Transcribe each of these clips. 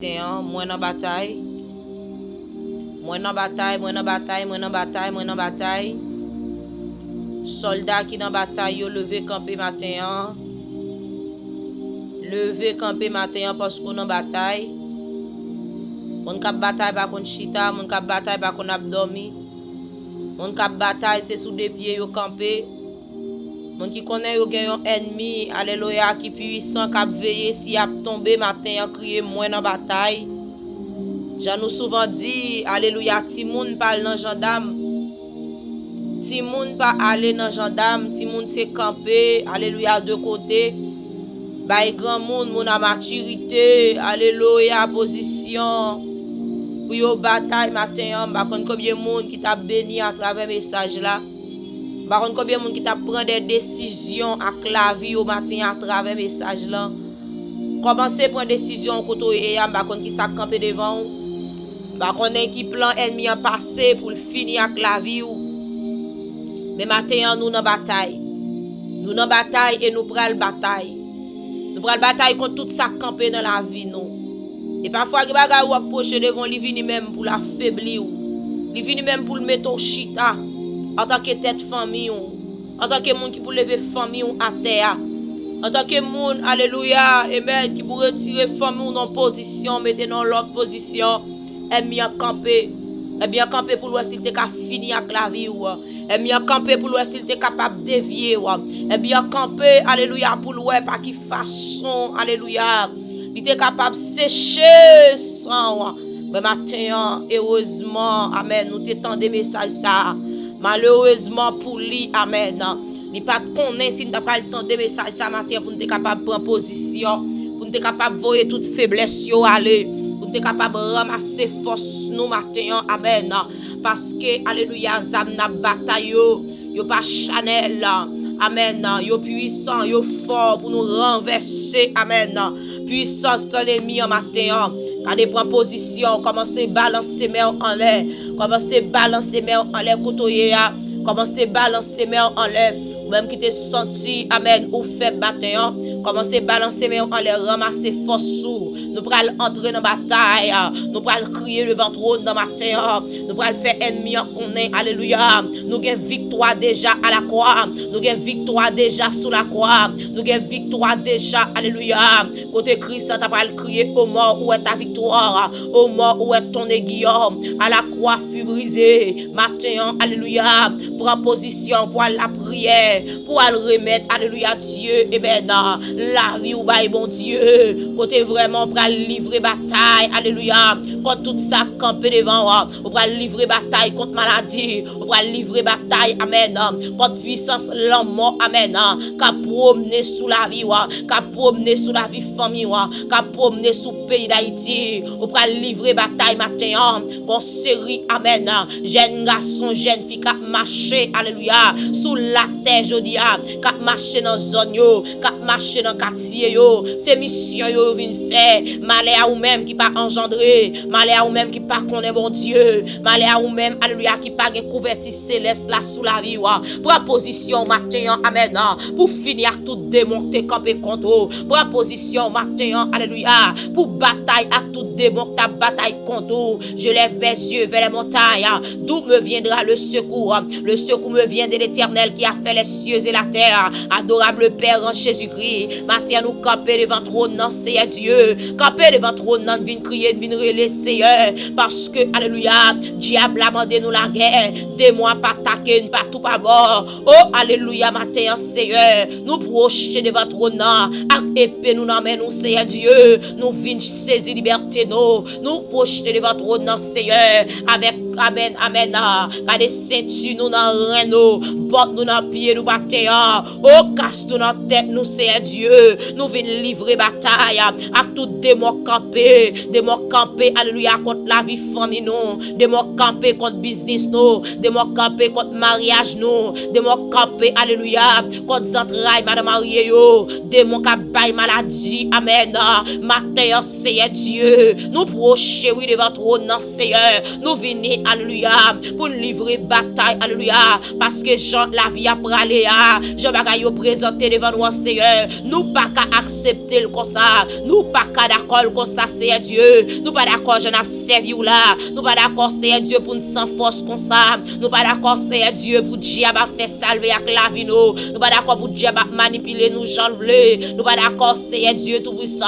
Moi dans bataille, soldat qui dans bataille yo levé camper matin, parce qu'on dans bataille. Mon kap bataille pas kon chita, mon kap bataille pas kon abdormi. Mon kap bataille c'est sous des pieds yo camper. Mon qui connaît yo gen yon ennemi, alléluia, qui puissant kap veiller si a tombé matin en crier moi dans bataille. J'en nous souvent dit, alléluia, ti moun parle dans gendarme. Ti moun pas aller dans gendarme, ti moun c'est camper, alléluia, de côté. Bay grand moun a maturité, alléluia, position. Pour yo bataille matin, ba kon combien moun qui t'a béni à travers message là. Ba kon combien moun qui t'a prend des décisions avec la vie au matin à travers message là. Commencer prendre décision koto e ba kon qui sa camper devant ou. Ba kon qui plan ennemi en passé pour finir avec la vie ou. Mais matin nous dans bataille. Nous dans bataille et nous pral bataille. Nous pral bataille contre tout ça camper dans la vie nous. Et parfois que bagay ou approche devant li vini même pour la faiblir ou. Li vini même pour le mettre au chita en tant que tête famille ou. En tant que monde qui pour lever famille ou à terre. En tant que monde, alléluia, amen, qui pour retirer famille ou dans position, mettre dans l'autre position, et bien camper. Et bien camper pour l'ouest s'il te ka fini avec la vie ou. Et bien camper pour l'ouest s'il te capable de dévier ou. Et bien camper, alléluia, pour l'ouest par qui façon, alléluia. Il était capable de sécher sang. Mais matin, heureusement, amen, nous t'étendons des messages ça. Malheureusement pour lui, amen. Il pas connaît si nous n'avons pas le temps de messages ça matin pour nous être capable de prendre position, pour nous être capable de voir toute faiblesse aller, pour nous être capable de ramasser force nous matin, amen. Parce que, alléluia, zam na bataille yo pas Chanel, amen. Yo puissant, yo fort pour nous renverser, amen. Puissance de l'ennemi en matin. Quand on prend position, commencez à balancer main en l'air. Commencez à balancer main en l'air, côtoyer. Commencez à balancer main en l'air. Même qui te senti, amen, ou fait matin. Commencez à balancer main en l'air, ramasser force sous. Nous pourrons entrer dans la bataille. Nous pourrons crier le ventre dans matin. Nous pourrons faire ennemi qu'on est. Alléluia. Nous avons victoire déjà à la croix. Nous avons victoire déjà sous la croix. Nous avons victoire déjà. Alléluia. Côté Christ, tu as crier au mort où est ta victoire. Au mort où est ton aiguillon. À la croix fut brisée. Matin, alléluia. Prends position pour la prière. Pour le remettre, alléluia, Dieu. Et ben, la vie ou bail bon Dieu. Côté vraiment pour livrer bataille, alléluia, contre tout ça camper devant, on va livrer bataille contre maladie, on va livrer bataille, amen, contre puissance l'homme, amen, qu'a promener sous la vie, qu'a promener sous la vie famille, qu'a promener sous le pays d'Haïti, on va livrer bataille matin, con série, amen, jeune garçon, jeune fille qui marché, alléluia, sous la terre, je dis, qui marché dans zone yo, qui marché dans quartier yo, ces missions yo viennent faire. Malheur à ou même qui pas engendré, malheur à ou même qui pas connaît bon Dieu, malheur à ou même, alléluia, qui pas une couverture céleste là sous la vie, prends position matin, amen, pour finir tout démonter camper contre, prends position matin, alléluia, pour bataille à tout démonter ta bataille contre, je lève mes yeux vers les montagnes, d'où me viendra le secours me vient de l'Éternel qui a fait les cieux et la terre, adorable Père en Jésus-Christ, matin nous camper devant trône, non, c'est Dieu, camper devant trône, non, vin crier, vin relayer, Seigneur, parce que, alléluia, diable a mandé nous la guerre, des mois pas attaquer, pas tout pas mort, oh, alléluia, matin, Seigneur, nous projeter devant trône, avec épée, nous n'amène nous, Seigneur Dieu, nous vin saisir liberté, nous projeter devant trône, Seigneur, avec amen, amen, car des ceintures nous dans rein nous, bottes nous dans pied nous bataille, oh, casse nous dans tête nous, Seigneur Dieu, nous venons livrer bataille, à tout démon campé, alléluia, contre la vie famille nous, démon campé contre business nous, démon campé contre mariage nous, démon campé, alléluia, contre entrailles, madame mariée yo, démon campé maladie, amen, matin, Seigneur Dieu, nous procher, oui, devant trône, Seigneur, nous venons, alléluia, pour livrer bataille, alléluia, parce que Jean Jean la vie a pralé, Jean bagay yo présenté devant nous, Seigneur. Nous pas qu'à accepter le comme ça. Nous pas qu'à d'accord comme ça, Seigneur Dieu. Nous pas d'accord, je n'ai servi ou là. Nous pas d'accord, Seigneur Dieu, pour nous sans force comme ça. Nous pas d'accord, Seigneur Dieu, pour diable faire salver avec la vie nous. Nous pas d'accord pour diable manipuler nous, Jean le. Nous pas d'accord, Seigneur Dieu, tout puissant.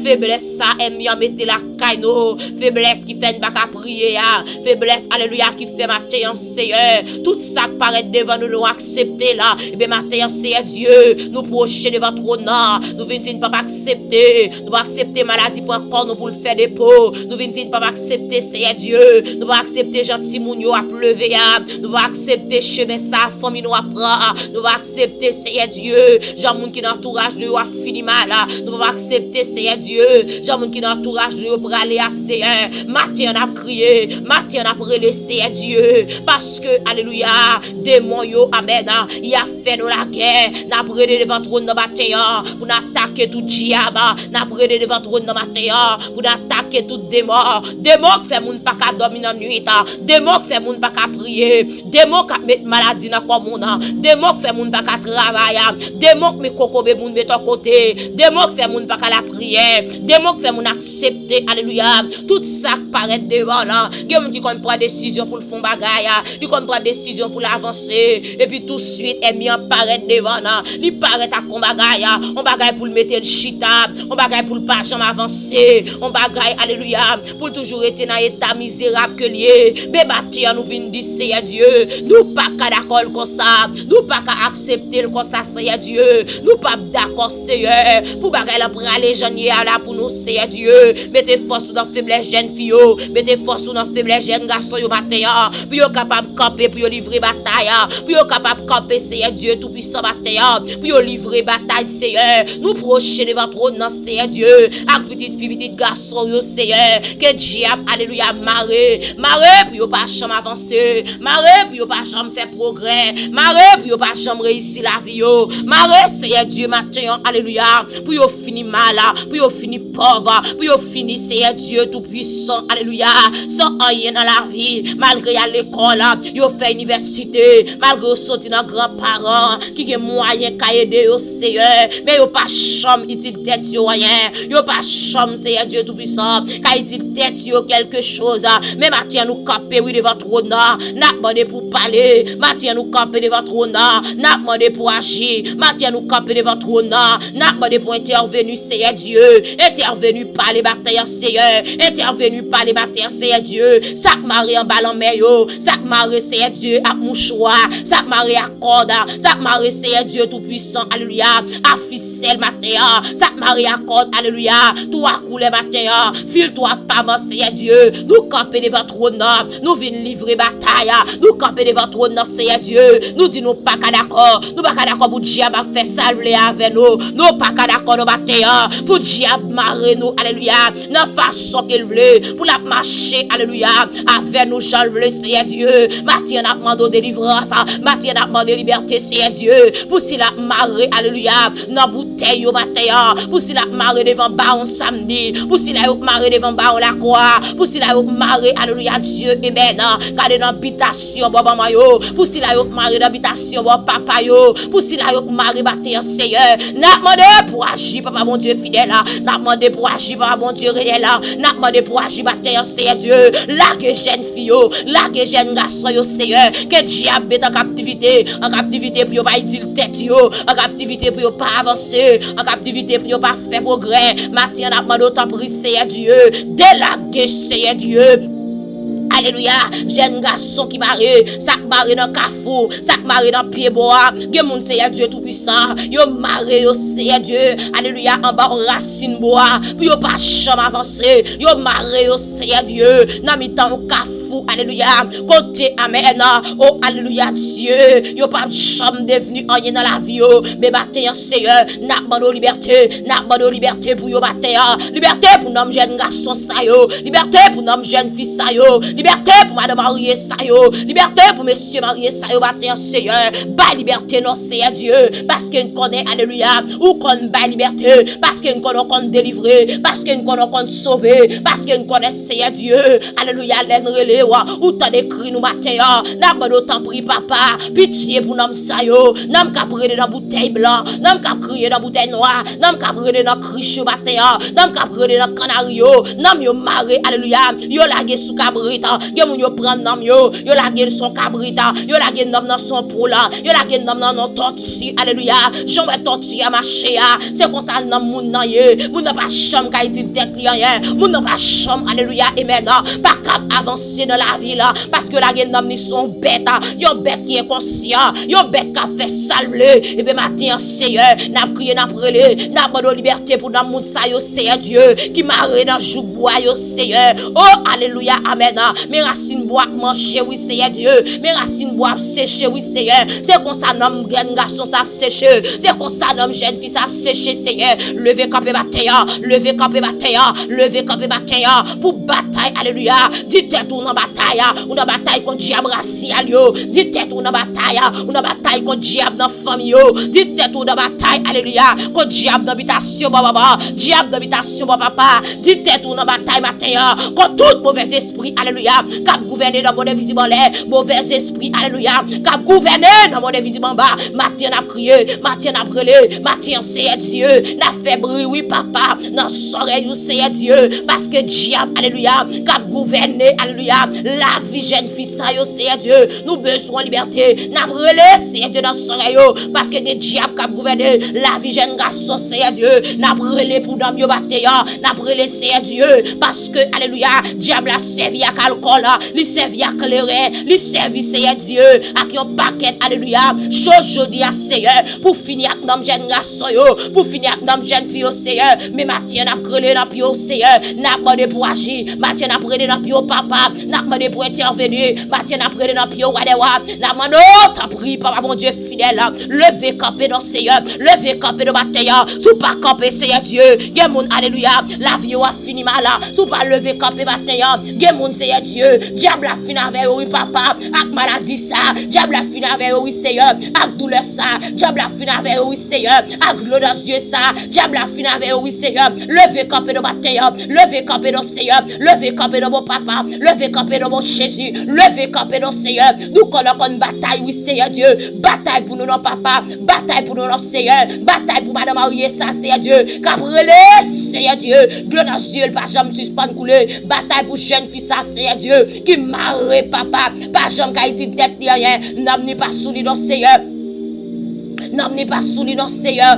Faiblesse ça, aime bien mettre la caille nous. Faiblesse qui fait pas qu'à prier, faiblesse, alléluia, qui fait matin, Seigneur. Tout ça qui paraît devant nous, nous accepter là. Et bien matin, Seigneur Dieu, nous procher devant trop non. Nous venons dire pas accepter. Nous pas accepter maladie pour encore nous pour le faire des pots. Nous venons dire pas accepter, Seigneur Dieu. Nous pas accepter gentil mounio à pleuver. Nous pas accepter chemin ça, famille nous apprend. Nous pas accepter, Seigneur Dieu. Jean moun qui dans entourage de nous a fini mal. Nous pas accepter, Seigneur Dieu. Jean moun qui dans entourage de nous pour aller à Seigneur. Matin on a crié, matin on a prié, Seigneur Dieu. Parce que, alléluia, démon yo, amen. Il a fait nous la guerre. N'a prié devant trône dans matin pour attaquer tout diable. N'a prié devant trône dans matin pour attaquer tout démon. Démon qui fait moun pas qu'à dormir dans nuit. Démon qui fait moun pas qu'à prier. Démon qui met maladie dans le monde. Démon qui fait moun pas qu'à travailler. Démon qui met cocobe moun met à côté. Démon qui fait moun pas qu'à la prière. Démon qui fait moun accepter, alléluia. Tout ça qui paraît devant là. Il y a qui prend décision pour le fond bagaille. Il prend décision pour l'avancer. Et puis tout de suite, il mis en paraît devant là. Il paraît à con bagaille. On bagaille pour le mettre le chita. On bagaille pour le pas jamais avancer. On bagaille, alléluia, pour toujours être dans l'état misérable que lié. Mais bâtir nous vient dire, Seigneur Dieu. Nous pas qu'à d'accord comme ça. Nous pas qu'à accepter comme ça, Seigneur Dieu. Nous pas d'accord, Seigneur. Pour bagaille là pour aller jeune là pour nous, Seigneur Dieu. Mettez force dans faiblesse jeune fille. Mettez force dans faiblesse jeune garçon yo matin. Pour yo capable de camper pour yo livrer bataille. Pour yo capable de camper, Seigneur Dieu tout puissant matin. Pour yo livrer bataille, Seigneur. Nous procher devant trône dans Seigneur Dieu. Avec petite fille, petite garçon yo, Seigneur. Que diable, alléluia, marre pour yo pas jamais avancer. Marre pour yo pas jamais faire progrès. Marre pour yo pas jamais réussir la vie yo. Marre, Seigneur Dieu matin, alléluia. Pour yo finir mal, pour yo finir pauvre, pour yo finir, Seigneur Dieu tout puissant, alléluia. Sans rien dans la vie, malgré à l'école, yo fait université, malgré yo sorti dans grands-parents qui ont moyen qu'à aider yo, Seigneur, mais yo pas chambre utile tête yo rien, yo pas chambre, Seigneur Dieu tout puissant, qu'à utile tête yo quelque chose, mais matin nous camper oui devant trône, n'a demandé pour parler, matin nous camper devant trône, n'a demandé pour agir, matin nous camper devant trône, n'a demandé pour intervenir, Seigneur Dieu, intervenir par les batailles, Seigneur, intervenir par les batailles, Seigneur Dieu, sac maré en ballon meilleur, sac maré, Seigneur Dieu, à mouchoir, sac maré à corde, sac maré, Seigneur Dieu tout puissant, alléluia, à ficelle matin, sac maré à corde, alléluia, tout à couler matin, file-toi pas, Seigneur Dieu, nous camper devant trône, nous venons livrer bataille, nous camper devant trône, Seigneur Dieu, nous disons pas qu'à d'accord, nous pas qu'à d'accord pour diable faire salver avec nous, nous pas qu'à d'accord nous matin, pour diable marrer nous, alléluia, dans façon qu'il veut, pour la marcher, alléluia, avec nous, Jean le Seigneur Dieu, matin n'a demandé délivrance, matin n'a demandé liberté, Seigneur Dieu, pour si la marée, alléluia, dans bouteille au matin, pour si la marée devant baron samedi, pour si la marée devant baron la croix, pour si la marée, alléluia, Dieu, amen, gardez dans l'habitation, baba mayo, pour si la marée dans l'habitation, papa yo, pour si la marée bâtir, Seigneur, n'a demandé pour agir, papa mon Dieu fidèle, n'a demandé pour agir, papa mon Dieu réel, n'a demandé pour agir, bâtir, Seigneur Dieu, la que jeune fille, la que jeune garçon, Seigneur, que diable est en captivité pour pas dire tête, en captivité pour pas avancer, en captivité pour pas faire progrès, matin n'a demandé autant pour Seigneur Dieu, délaguer, Seigneur Dieu. Alléluia, jeune garçon qui marre, ça marre dans cafou, ça marre dans pied bois, que mon Seigneur Dieu tout puissant, yo marre yo Seigneur Dieu, alléluia, en bas racine bois, pour yo pas jamais avancer, yo marre yo Seigneur Dieu, dans mi-temps cafou, alléluia, côté amen, oh alléluia Dieu, yo pas jamais devenu rien dans la vie yo, mais bataille Seigneur, n'a pas liberté pour yo bataille, liberté pour nom jeune garçon ça yo, liberté pour nom jeune fille ça yo, liberté pour madame mariée ça yo, liberté pour monsieur marié ça yo, bataille Seigneur, bas liberté non Seigneur Dieu, parce qu'il connaît alléluia, ou qu'on bas liberté, parce qu'il connaît qu'on délivrer, parce qu'il connaît qu'on sauver, parce qu'il connaît Seigneur Dieu, alléluia, l'aide relais ou t'en écrit nous matin, n'a pas d'autant pris papa, pitié pour nous ça yo, n'a pas prendre dans bouteille blanc, n'a pas crier dans bouteille noire, n'a pas prendre dans criche matin, n'a pas prendre dans canario, n'a yo maré, alléluia, yo lagé sous cabrita, gen moun yo prend nam yo lagé son cabrita, yo lagé nam dans son poula, yo lagé nam dans tortue, alléluia, j'en vais tortue à marcher, c'est comme ça nam moun nan ye, moun n'a pas chambre ka dit tête rien, moun n'a pas chambre, alléluia, et maintenant, pas cap avancer dans la vie là, parce que la gen nam ni son bête, yo bête qui est conscient, yo bête qui a fait salver, et bien matin, Seigneur, n'a prié, n'a prélé, n'a pas de liberté pour nam moun sa yo, Seigneur Dieu, qui marre dans jou bois yo, Seigneur, oh, alléluia, amen, mes racines bois manger, oui, Seigneur Dieu, mes racines bois sécher, oui, Seigneur, c'est comme ça, nam garçon ça sécher, c'est comme ça, nam jeune fille ça sécher, Seigneur, levez campé bataille, levez campé bataille, levez campé bataille, pour bataille, alléluia, dites tout dans bataille, ou dans bataille contre diable racial yo, dites tout dans bataille, ou dans bataille contre diable dans famille yo, dites tout dans bataille, alléluia, contre diable dans habitation papa, diable dans habitation papa, dites tout dans bataille matin, contre tout mauvais esprit, alléluia, cap gouverner dans mon invisible l'air, mauvais esprit, alléluia, cap gouverner dans mon invisible en bas, matin n'a crié, matin n'a brûlé, matin c'est Dieu, n'a fait bruit, oui papa, dans soleil c'est Dieu, parce que diable, alléluia, cap gouverner, alléluia, la vie jeune fille ça yo c'est Dieu, nous besoin de liberté, n'a brûlé c'est Dieu dans soleil parce que des diables cap gouverner, la vie jeune garçon c'est Dieu, n'a brûlé pour dans mieux bataille, n'a brûlé c'est Dieu, parce que alléluia, diable a servi à alcool, il servi à clairer, il servi c'est Dieu, à qui on paquet, alléluia, chose jodi à Seigneur, pour finir avec nos jeunes garçons yo, pour finir avec nos jeunes filles au Seigneur, mais matin n'a crélé dans pio Seigneur, n'a demandé pour agir, matin n'a prêté dans pio papa, n'a demandé pour intervenir, matin n'a prêté dans pio wadewa, n'a demandé t'as pris papa mon Dieu fidèle, levez camper dans Seigneur, levez camper dans bataille, sous pas camper Seigneur Dieu, gen moun alléluia, la vie a fini mal, sous pas lever camper bataille, gen moun Seigneur Dieu, diable a fini avec oui papa, ak maladie ça, diable a fini avec oui Seigneur, ak douleur ça, diable a fini avec oui Seigneur, ak gloire dans Dieu ça, diable a fini avec oui Seigneur, levez camper dans bataille, levez camper dans Seigneur, levez camper dans mon papa, levez camper dans mon Jésus, levez camper dans Seigneur, nous connaissons une bataille oui Seigneur Dieu, bataille pour nous non papa, bataille pour nous non Seigneur, bataille pour madame mariée ça Seigneur Dieu, cabrelé Seigneur Dieu, gloire dans Dieu, pas jamais suspend couler, bataille pour jeune fille ça Seigneur Dieu, qui marre papa, pas jamais qui dit tête rien, n'amenez pas sous dans Seigneur, n'amenez pas sous dans Seigneur.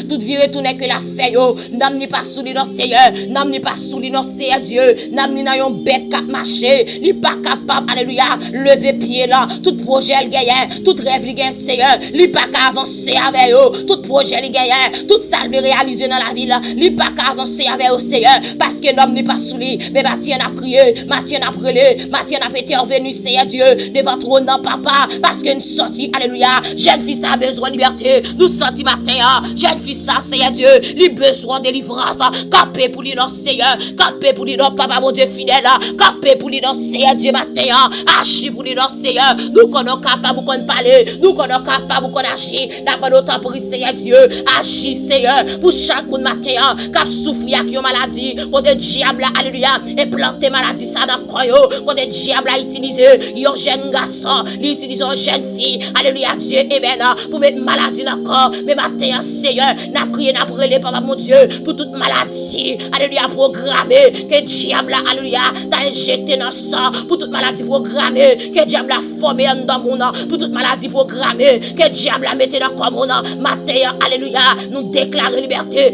Toute vie retourne que la fait yo, n'amenez pas sous dans Seigneur, n'amenez pas sous dans Seigneur Dieu, n'amenez dans yon bête cap marcher, li pas capable, alléluia, lever pied là, tout projet le gagne, tout rêve le gagne Seigneur, li pas capable avancer avec yo, tout projet le gagne, tout ça le réaliser dans la vie là, li pas capable avancer avec yo Seigneur, parce que l'homme n'est pas sous lui, mais matin a prié, matin a brûlé, matin a intervenu Seigneur Dieu, devant trône non papa, parce que nous sorti, alléluia, jeune fille ça a besoin de liberté, nous sorti matin, jeune fils ça Seigneur Dieu, lui besoin de délivrance, capé pour lui dans Seigneur, capé pour lui dans papa mon Dieu fidèle, capé pour lui dans Seigneur Dieu matin, agir pour lui dans Seigneur, nous connaissons capable qu'on parler, nous connaissons capable qu'on agir, n'a pas d'autant pour Seigneur Dieu, agir Seigneur, pour chaque monde matin, qui souffre avec une maladie, quand le diable alléluia, et planter maladie ça dans le corps, quand le diable a utilisé un jeune garçon, il utilise une jeune fille, alléluia Dieu, et bien pour mettre maladie dans le corps, mais matin Seigneur, n'a prié, n'a brûlé, papa mon Dieu, pour toute maladie, alléluia, programmée, que diable, alléluia, t'a injecté dans le sang, pour toute maladie programmée, que diable a formé dans mon nom, pour toute maladie programmée, que diable a mis dans le monde, matin, alléluia, nous déclarons liberté,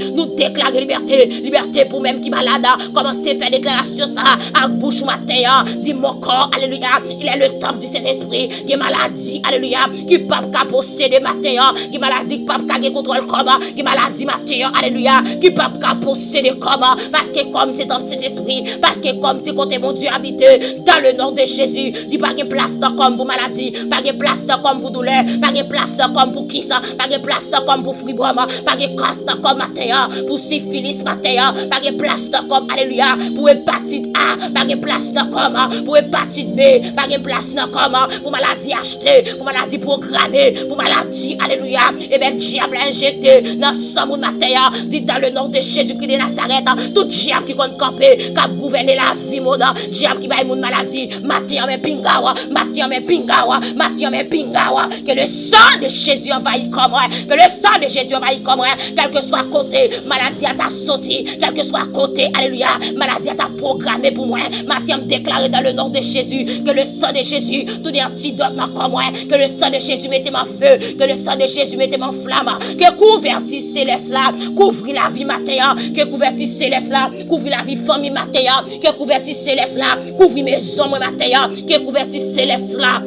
liberté pour même qui malade, commencez à faire déclaration ça, à bouche matin, dit mon corps, alléluia, il est le top du Saint-Esprit, qui maladie, alléluia, qui ne peut pas posséder matin, qui maladie, qui ne peut pas contrôler comment, qui maladie matin, alléluia, qui peut pas posséder comment, parce que comme c'est dans cet esprit, parce que comme c'est côté mon Dieu habité, dans le nom de Jésus, dit pas de place dans comme comme pour maladie, pas de place comme pour douleur, pas de place comme pour kiss, pas de place comme pour fibrome, pas de place comme matin, pour syphilis matin, pas de place comme alléluia, pour hépatite A, pas de place comme pour hépatite B, pas de place comme pour maladie achetée, pour maladie programmée, pour maladie alléluia, et bien diable injecté dans ce monde matin, dit dans le nom de Jésus-Christ de Nazareth, tout diable qui compte camper, qui a gouverné la vie monde, diable qui va une maladie, matin mais pingawa, matin mais pingawa, matin mais pingawa, que le sang de Jésus envahit comme moi, que le sang de Jésus envahit comme moi, quel que soit côté, maladie à ta sortie, quel que soit côté, alléluia, maladie à ta programmé pour moi, matin me déclarer dans le nom de Jésus, que le sang de Jésus, tout les antidotes comme moi, que le sang de Jésus mette mon feu, que le sang de Jésus mette mon flamme, que couvertis céleste là, couvre la vie matin, que couvertis céleste là, couvre la vie famille matin, que couvertis céleste là, couvre mes hommes matin, que couvertis céleste là,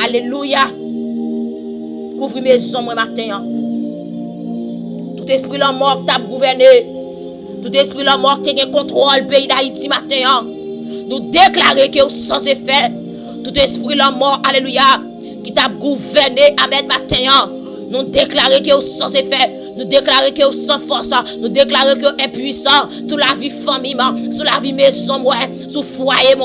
alléluia, couvre mes hommes matin, tout esprit la mort t'a gouverné, tout esprit la mort qui contrôle le pays d'Haïti matin, nous déclarer que sans effet, tout esprit la mort, alléluia, qui t'a gouverné, amen matin, nous déclarer que sans effet, nous déclarer que sans force, nous déclarer que impuissant, sous la vie famille, sous la vie maison, sous foyer,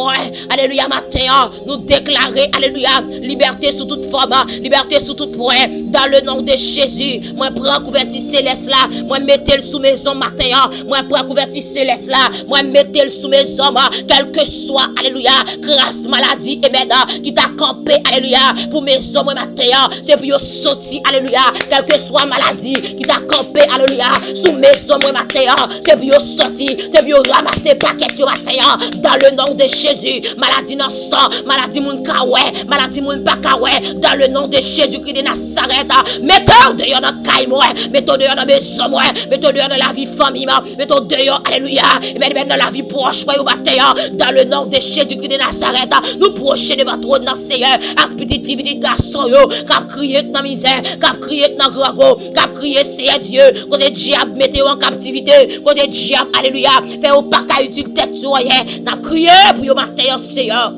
alléluia, matin, nous déclarer, alléluia, liberté sous toute forme, liberté sous tout point, dans le nom de Jésus. Moi, prends couverture céleste là, moi, mettez-le sous maison, matin, moi, prends couverture céleste là, moi, mettez-le sous maison, quel que soit, alléluia, grâce, maladie et maintenant, qui t'a campé, alléluia, pour maison, moi, matin, c'est pour sortir, alléluia, quelle que soit maladie, qui t'a campé, alléluia, sous maison, moi, matin, c'est pour sortir, c'est pour ramasser paquet, matin, dans le nom de Jésus, maladie dans sang, maladie moun kawe, maladie moun pas kawe, dans le nom de Jésus-Christ de Nazareth, mettez dehors dans caille, mettez dehors dans maison, mettez dehors dans la vie famille, mettez dehors, alléluia, et mettez dans la vie proche, matin, dans le nom de Jésus-Christ de Nazareth, nous procher devant toi, dans Seigneur, avec petite fille, petit garçon, qui a crié dans misère, qui a crié dans grand, qui a crié, Seigneur Dieu, quand les diables mettez en captivité, quand les diables, alléluia, fait au pas qu'à utile tête, n'a crié pour yo matin, Seigneur,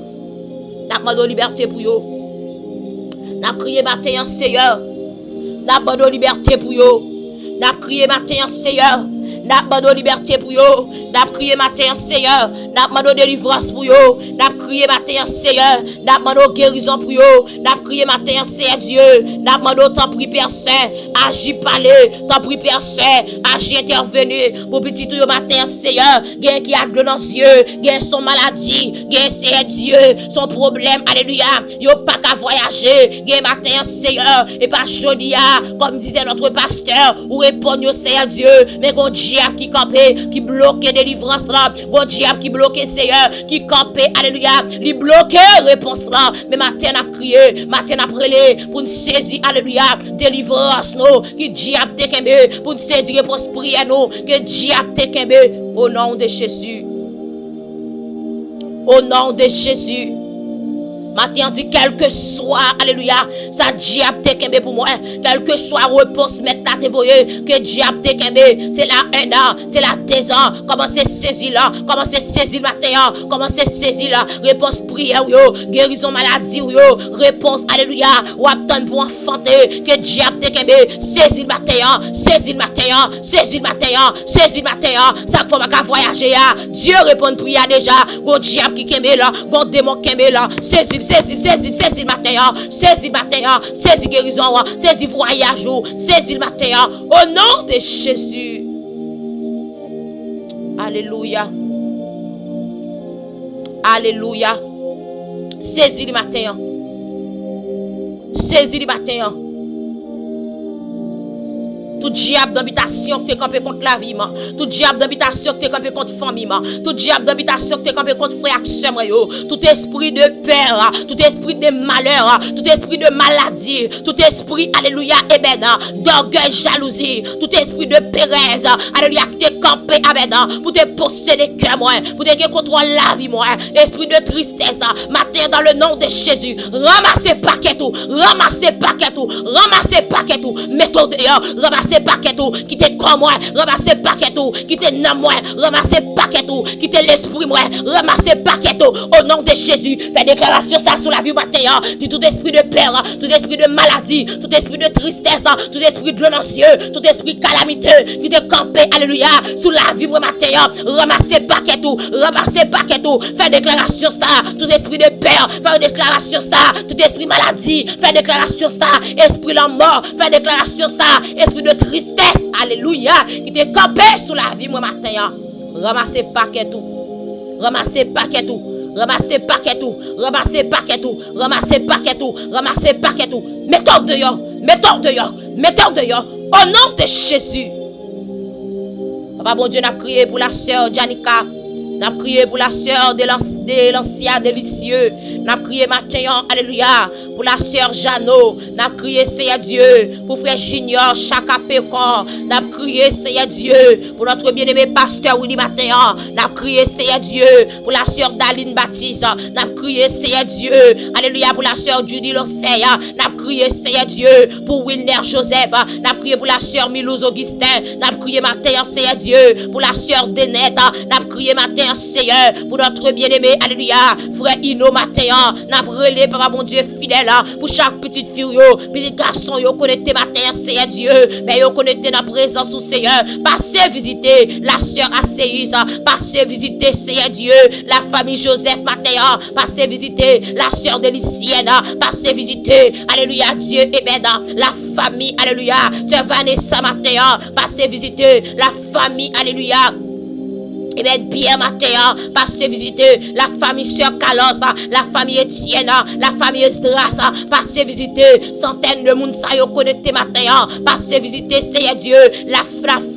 n'a demandé liberté pour yo, n'a crié matin, Seigneur, n'a demandé liberté pour yo, n'a crié matin, Seigneur, n'a demandé liberté pour yo, n'a crié matin, Seigneur, n'a demandé délivrance pour yo, n'a crié matin, Seigneur, n'a demandé guérison pour yo, n'a crié matin, Seigneur Dieu, n'a demandé tant pris Père Saint, agis parler, tant pris Père Saint, agis intervenir pour petit yo matin, Seigneur, gain qui a de dans les yeux, gain son maladie, gain Seigneur Dieu, son problème, alléluia, yo pas qu'à voyager, gain matin, Seigneur, et pas chodia, comme disait notre pasteur, ou répondre au Seigneur Dieu, mais qu'on diable qui campait, qui bloquait délivrance là, bon diable qui bloquait Seigneur, qui campait, alléluia, lui bloquait réponse là, mais matin a crié, matin a prélé, pour nous saisir, alléluia, délivrance nous, qui diable te kembe, pour nous saisir réponse prière nous, que diable te kembe, au nom de Jésus, au nom de Jésus. Matin dit quel que soit, alléluia, ça diable te kembe pour moi, quel que soit réponse maintenant te voyez, que diable te kembe, c'est là 1 an, c'est là 2 ans, commencez saisir là, commencez saisir matin, commencez saisir là, réponse prière yo, guérison maladie yo, réponse, alléluia, ou attendre pour enfanter, que diable te kembe, saisir matin, saisir matin, saisir matin, saisir matin, ça faut pas voyager ya, Dieu répond prière déjà, gon diable qui kembe là, gon démon kembe là, saisir matin, saisis matin, saisis guérison, saisis voyage, saisis matin, au nom de Jésus. Alléluia. Alléluia. Saisis le matin. Saisis le matin. Tout diable d'habitation qui est campé contre la vie, tout diable d'habitation qui est campé contre la famille, tout diable d'habitation qui est campé contre frère et sœur, tout esprit de peur, tout esprit de malheur, tout esprit de maladie, tout esprit, alléluia, amen, d'orgueil, jalousie, tout esprit de pérez, alléluia, qui est campé, amen, pour te posséder cœur, pour te contrôler la vie, esprit de tristesse, matin dans le nom de Jésus, ramassez paquet tout, ramassez paquet tout, ramassez paquet tout, mettez dehors, ramassez ramassez paquet tout, qui te comme moi, ramassez paquet tout, qui te nan moi, ramassez paquet tout, qui te l'esprit moi, ramassez paquet tout, au nom de Jésus, fais déclaration ça sur la vie matin, dit tout esprit de peur, tout esprit de maladie, tout esprit de tristesse, tout esprit de anxieux, tout esprit calamiteux, qui te campé, alléluia, sur la vie matin, ramassez paquet tout, fais déclaration ça, tout esprit de peur, fais déclaration ça, tout esprit maladie, fais déclaration ça, esprit la mort, fais déclaration ça, esprit de tristesse, alléluia, qui te campé sur la vie matin, ramassez paquet tout, ramassez paquet tout, ramassez paquet tout, ramassez paquet tout, ramassez paquet tout, ramassez paquet tout, mettons dehors, mettons dehors, mettons dehors, au nom de Jésus. Papa bon Dieu, n'a prié pour la sœur Janica, n'a prié pour la sœur de l'ancien délicieux, n'a prié matin, alléluia, pour la sœur Jeannot, n'a prié Seigneur Dieu, pour frère Junior, Chaka Pécon, n'a prié Seigneur Dieu, pour notre bien-aimé pasteur Willy Matin, n'a prié Seigneur Dieu, pour la sœur Daline Baptiste, n'a prié Seigneur Dieu, alléluia, pour la sœur Judy Loseya, n'a prié Seigneur Dieu, pour Wilner Joseph, n'a prié pour la sœur Milouz Augustin, n'a prié matin Seigneur Dieu, pour la sœur Denette, n'a prié matin Seigneur, pour notre bien-aimé, alléluia, frère Ino Matin, n'a prié papa mon Dieu fidèle, pour chaque petite fille, petit garçon, yo connecté matin, Seigneur Dieu, mais yo connecté dans la présence du Seigneur, passez visiter la sœur Asséis, passez visiter, Seigneur Dieu, la famille Joseph matin, passez visiter la sœur Délicienne, passez visiter, alléluia, Dieu, et ben la famille, alléluia, sœur Vanessa matin, passez visiter la famille, alléluia. Et bien, Pierre Matin, passez visiter la famille Sœur Carlos, la famille Etienne, la famille Esdras, passez visiter centaines de monde ça yo connecté matin, passez visiter Seigneur Dieu,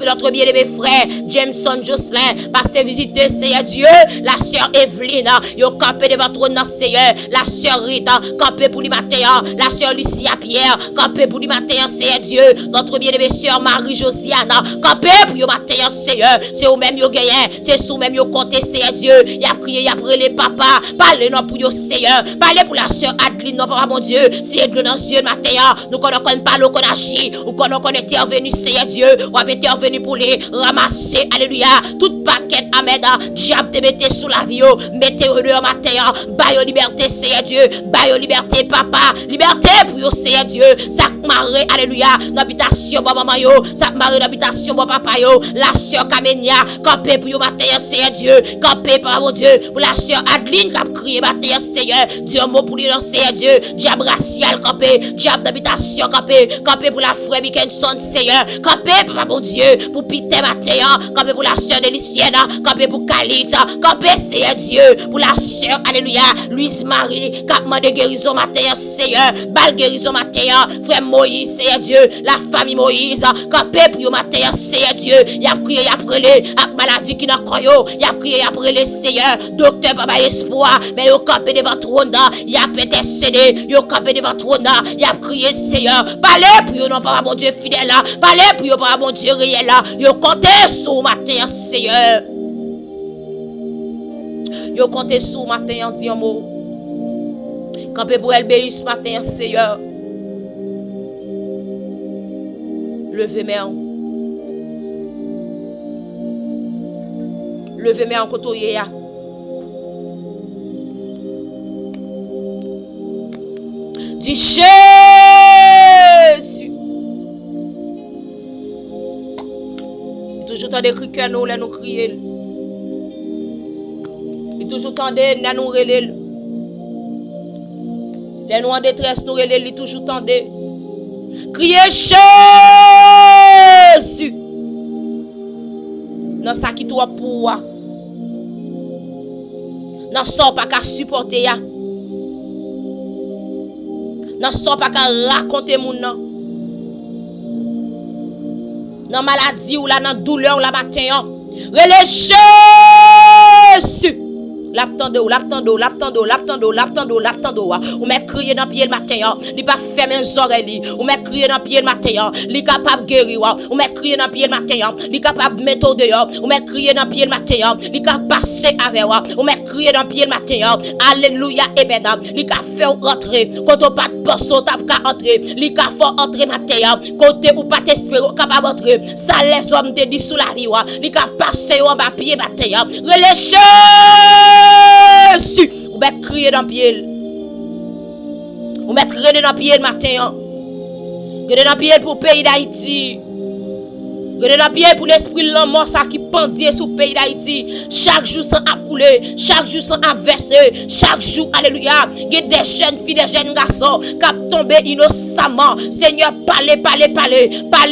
notre bien-aimé frère Jameson Jocelyn, passez visiter Seigneur Dieu, la sœur Evelyne, yo campé devant trône Seigneur, la sœur Rita, campé pour lui matin, la sœur Lucia Pierre, campé pour lui matin, Seigneur Dieu, notre bien-aimé sœur Marie Josiane, campé pour lui matin, Seigneur, c'est au même yo gagné. C'est sous même yo compté Seigneur Dieu, il a prié, il a prié les papas, parlez non pour yo Seigneur, parlez pour la sœur Adeline, non papa mon Dieu, si Dieu dans Dieu matin, nous connaissons pas l'eau qu'on agit, ou qu'on intervenu Seigneur Dieu, ou avez intervenu pour les ramasser, alléluia, toute paquet amen, diable te mettez sous la vie, mettez-le dehors matin, baille liberté Seigneur Dieu, baille liberté papa, liberté pour yo Seigneur Dieu, ça marre, alléluia, l'habitation maman yo, ça marre l'habitation papa yo, la sœur Kamenia, campé pour yo matin, Seigneur Dieu, campé par mon Dieu, pour la sœur Adeline qui a crié matin, Seigneur, Dieu mot pour lui dans Seigneur Dieu, diable racial campé, diable d'habitation campé, campé pour la frère Mickenson, Seigneur, campé par mon Dieu, pour Peter matin, campé pour la sœur Délicienne, campé pour Kalita, campé Seigneur Dieu, pour la sœur, alléluia, Louise Marie, capement de guérison matin, Seigneur, balle guérison matin, frère Moïse, Seigneur Dieu, la famille Moïse, campé pour yo matin, Seigneur Dieu, il a prié, il a brûlé, à maladie qui n'a pas yo, il a prié, il a brûlé, Seigneur, docteur papa espoir, mais yo campé devant trône, il a intercédé, yo campé devant trône, il a crié, Seigneur, parlez pour yo, non papa mon Dieu fidèle, parlez pour yo, papa mon Dieu réel, yo comptez sur matin, Seigneur, yo comptez sur matin, en disant mot, campé pour LBI ce matin, Seigneur, levez-moi. Levez-moi en côté. Dis Jésus. Toujours tant de cris que nous, là nous crier. Il toujours tant de là nous relève. Les nous en détresse nous relève, il toujours tant de crier Jésus. Dans ça qui toi pour dans ça pas qu'à supporter ya, dans ça pas qu'à raconter mon nan, dans maladie ou là dans douleur ou la matin, relais Jésus la Ou met crier dans pied le matin, li pas fermer les oreilles, ou met crier dans pied le matin, li capable guérir, ou met crier dans pied le matin, li capable mettre dehors, ou met crier dans pied le matin, li capable passer avec ou met crier dans pied le matin. Alléluia, amen. Li ka faire rentrer, quand on pas de poste, on t'a entrer, li ka faut entrer matin, côté ou pas t'espérer capable entrer. Ça laisse homme te dit sous la vie, li ka passer en bas pied matin. Relâchez! Ou met crier dans pied. Ou mettre crier dans pied le matin. Crier dans pied pour le pays d'Haïti. Crier dans pied pour l'esprit de l'amour ça qui pendie sur le pays d'Haïti. Chaque jour sans accouler, chaque jour sans verser, chaque jour, alléluia. Il y a des jeunes filles, des jeunes garçons qui ont tombé innocemment. Seigneur, parlez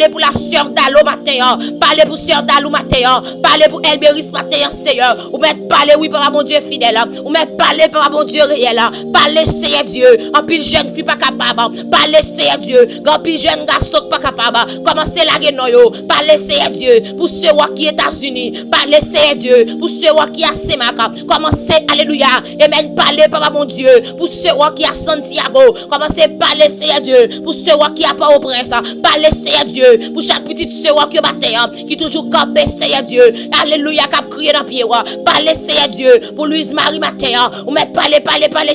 pour la sœur d'Allo matin. Parlez pour sœur d'Allo matin. Parlez pour Elberis matin, Seigneur. Ou mettre parler, oui, papa mon Dieu fidèle. Ou mettre parler, papa mon Dieu réel. Parlez, Seigneur Dieu. En pile jeune fille pas capable. Parlez, Seigneur Dieu. En pile jeune garçon pas capable. Commencez la guenoyo. Parlez, Seigneur Dieu. Pour ceux qui sont États-Unis. Parlez, Seigneur Dieu. Pour ceux qui sont à Semaka. Commencez, alléluia. Et même parlez, papa mon Dieu. Pour ceux qui sont à Santiago. Commencez, parler, Seigneur Dieu. Pour ceux qui sont pas au prince. Parlez, Seigneur Dieu. Pour chaque petite sœur qui est matin. Qui toujours campé, Seigneur Dieu. Alléluia. Qui a crié dans le pied. Parlez, Seigneur Dieu. Pour Louise Marie matin. Ou mais parlez,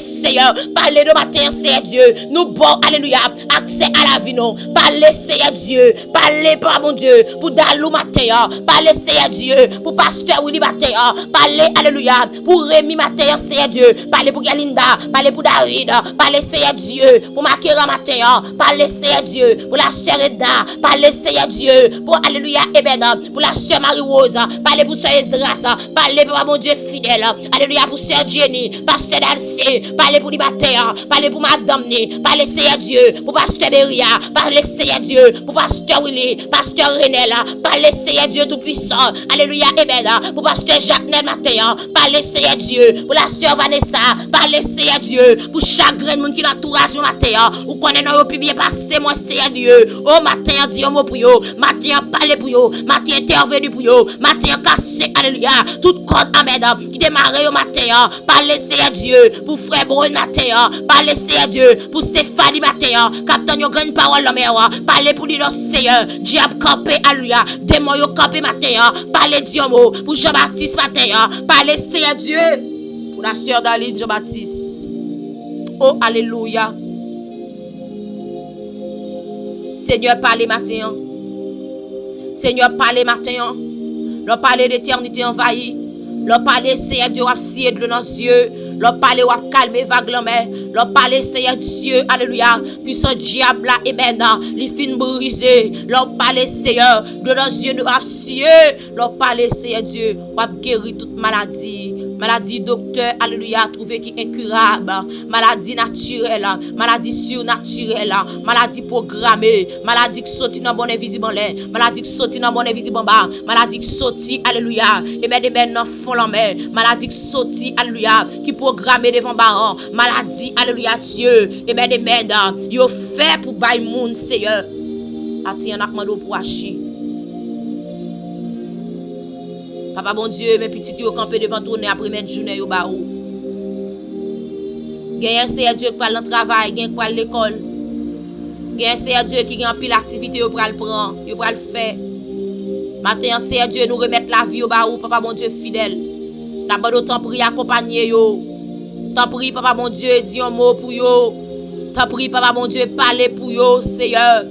Seigneur. Parlez de matin, Seigneur Dieu. Nous bon, alléluia. Accès à la vie, non. Parlez, Seigneur Dieu. Parlez, papa mon Dieu. Pour Dalou matin. Parlez, Seigneur Dieu. Pour Pasteur Willy matin. Parlez, alléluia. Pour Rémi matin, Seigneur Dieu. Parlez pour Galinda. Parlez pour David. Parlez, Seigneur Dieu. Pour Makera matin. Parlez, Seigneur Dieu. Pour la sœur Edna. Parlez, Seigneur Dieu. Pour alléluia, Eben. Pour la sœur Marie-Rose. Parlez pour sœur Esdras. Parlez pour mon Dieu fidèle. Alléluia pour sœur Jenny. Pasteur Dalcé. Parlez pour les matin. Parlez pour Madame Né. Parlez, Seigneur Dieu. Pour Pasteur Beria. Parlez, Seigneur Dieu. Pour Pasteur Willy. Pasteur Renel. Parlez, Seigneur Dieu tout-puissant. Alléluia, Eben. Pour Pasteur Jacques matin. Parlez, Seigneur Dieu. Pour la sœur Vanessa. Parlez, Seigneur Dieu. Pour chaque grain de monde qui l'entourage matin. Ou connaît non plus bien passer, moi, Seigneur Dieu. Oh, matin, Dieu, mot pour yo. Matin, parlez pour yo. Matin, intervenu pour yo. Matin, cassé, alléluia. Tout code, amen. Qui démarre au matin. Parlez, Seigneur Dieu. Pour frère Brown matin. Parlez, Seigneur Dieu. Pour Stéphanie matin. Captain, yo grande parole, la mère. Parlez pour lui, Seigneur. Diable campé, alléluia. Démon, yo campé matin. Parlez, Dieu, mot. Pour Jean-Baptiste matin. Parlez, Seigneur Dieu. Pour la sœur d'Aline, Jean-Baptiste. Oh, alléluia. Seigneur, parlez matin. Seigneur, parlez matin. Leur parler d'éternité envahie. Leur parler, Seigneur Dieu, à scier de nos yeux. Leur parler, à calmer vague la mer. Leur parler, Seigneur Dieu, alléluia. Puissant diable là, et maintenant, les fins brisées. Leur parler, Seigneur, de nos yeux, nous à scier. Leur parler, Seigneur Dieu, à guérir toute maladie. Maladie, docteur, alléluia, trouvé qui est incurable. Maladie naturelle, maladie surnaturelle, maladie programmée, maladie qui sortit dans bon invisible, maladie qui sortit dans bon invisible bas, maladie qui sortit, alléluia, et maintenant font la main, maladie qui sortit, alléluia, qui programmée devant baron, maladie, alléluia, Dieu, et maintenant, yo fait pour bail moun, Seigneur. Ati, on a demandé pour acheter. Papa bon Dieu, mes petits qui ont campé devant tourner après première journée au barou. Gagne Seigneur Dieu qui va le travail, gagne qui va l'école. Gagne Seigneur Dieu qui a pile activité au pral prendre, au pral faire. Matin Seigneur Dieu nous remettre la vie au barou, papa bon Dieu fidèle. D'abord t'en prie accompagner yo. T'en prie papa bon Dieu, dis un mot pour yo. T'en prie papa bon Dieu, parler pour yo, Seigneur.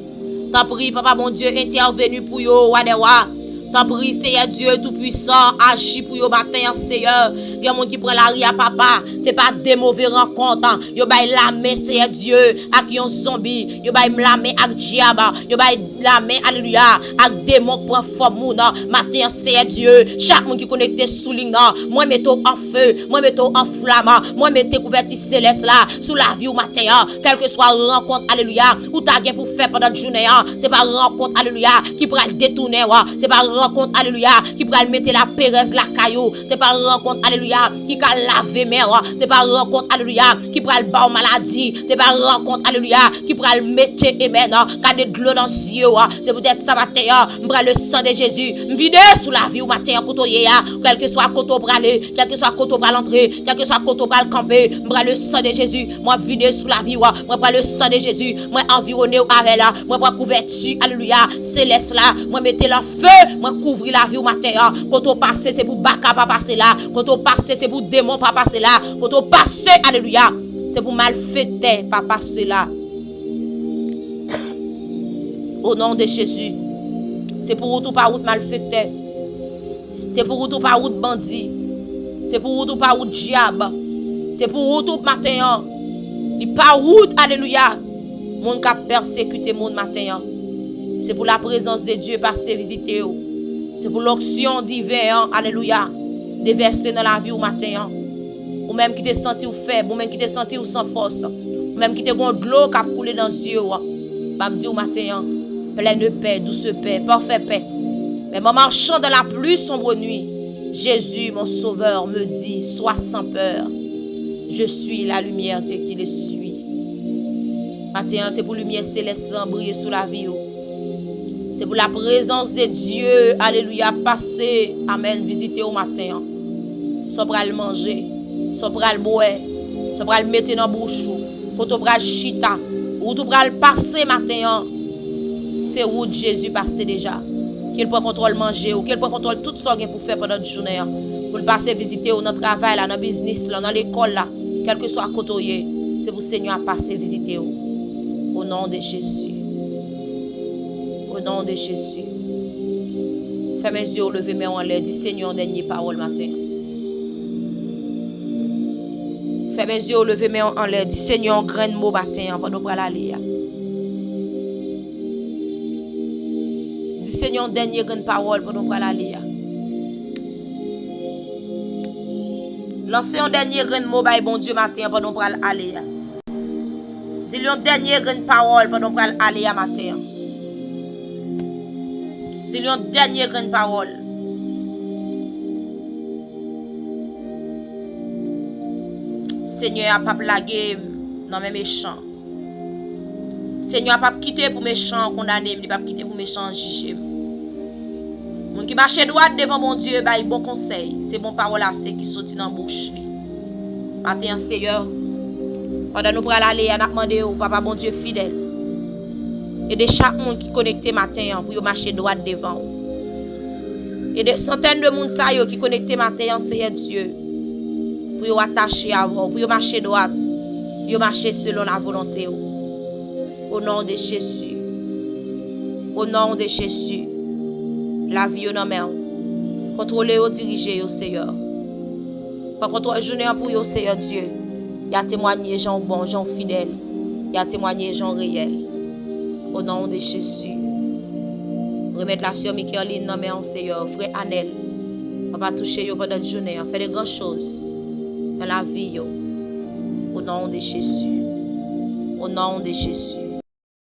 T'en prie papa bon Dieu, intervenir pour yo, wadewa. T'en prie, Seigneur Dieu tout-puissant, agis pour yo matin, Seigneur. Il y a des gens qui prennent la ria, papa. C'est pas des mauvais rencontres. Yo bay la main, Seigneur Dieu, avec un zombie. Yo bay la main avec diable. Yo bay la main, alléluia, avec démon qui prend forme. Matin, Seigneur Dieu, chaque monde qui est connecté sous ligne, moi mettons en feu, moi mettons en flamme, moi mettons couverture céleste là, sous la vie au matin, quelle que soit rencontre, alléluia, ou t'as bien pour faire pendant la journée, c'est pas rencontre, alléluia, qui pourra le détourner, c'est pas rencontre, alléluia, qui pourra le mettre la pérez, la caillou, c'est pas rencontre, alléluia, alléluia, qui va laver mer, c'est pas rencontre, alléluia, qui prend le bas maladie, c'est pas rencontre, alléluia, qui prend le mettre, amen, quand de l'eau dans les yeux, c'est peut-être ça matin, m'prend le sang de Jésus, m'vide sous la vie au matin, pour toi, quel que soit côté pour aller, quel que soit côté pour l'entrée, quel que soit côté pour le camper, m'prend le sang de Jésus, moi vide sous la vie, moi prends le sang de Jésus, moi environné avec là, moi prends couverture, alléluia, céleste là, moi mettez le feu, moi couvrir la vie au matin, quand on passe, c'est pour baka pas passer là, quand on passe, c'est pour démon pas passer là, quand on passe, alléluia, c'est pour malfaiteur pas passer là. Au nom de Jésus, c'est pour tout pas route malfaiteur, c'est pour tout pas route bandit, c'est pour tout pas route diable, c'est pour tout matin, il pas route, alléluia, mon cap persécuter mon matin, c'est pour la présence de Dieu passer visiter, c'est pour l'onction divine, alléluia, déverser dans la vie au matin, ou même qui te senti ou faible, ou même qui te senti ou sans force, ou même qui te gon de l'eau qui a coulé dans les yeux, bah me dit au matin, pleine paix, douce paix, parfaite paix. Mais en marchant dans la plus sombre nuit, Jésus, mon sauveur, me dit, sois sans peur. Je suis la lumière de qui le suit. Matin, c'est pour la lumière céleste briller sous la vie. C'est pour la présence de Dieu, alléluia, passer, amen, visiter au matin. Soit pour le manger, soit pour le boire, soit pour le mettre dans la bouche, pour tout le chita, ou tout le passer matin. C'est où Jésus passe déjà. Qu'il prend contrôle manger ou qu'il prend contrôle tout ce qu'il pour faire pendant la journée. Pour le passer visiter dans le travail, dans le business, dans l'école, quel que soit à côté, c'est pour le Seigneur passer visiter. Au nom de Jésus. Au nom de Jésus. Fais mes yeux, levez mes mains en l'air. Dis Seigneur, dernière parole matin. Fais mes yeux, levez mes mains en l'air. Dis Seigneur, grand mot matin pendant que aller. Dis Seigneur, dernière grande parole pendant que aller. Lancez un dernier grand mot, bon Dieu matin pendant que aller. Dis-lui une dernière grande parole pendant que aller matin. Dis-lui une dernière grande parole. Seigneur, pas plaguer dans mes méchants. Seigneur, pas quitter pour méchants condamner, il pas quitter pour méchants juger. Mon qui marche droit devant mon Dieu, bah, bon conseil, c'est bon parole assez qui sorti dans bouche. Matin, Seigneur, pendant nous pour aller, on a demandé au papa bon Dieu fidèle. Et de chaque monde qui connecté matin pour marcher droit devant. Et des centaines de monde qui connecté matin, Seigneur Dieu, pour attacher à vous, pour marcher droit, pour marcher selon la volonté. Au nom de Jésus. Au nom de Jésus. La vie au nom de contrôlez ou dirigez au Seigneur. Par contre, journée pour vous, Seigneur Dieu. Il y a témoigné gens bons, gens fidèles. Il y a témoigné gens réels. Au nom de Jésus. Remettre la sœur Michaeline dans mes Seigneur, frère Anel. On va toucher pendant la journée, on fait de grandes choses dans la vie. Au nom de Jésus. Au nom de Jésus.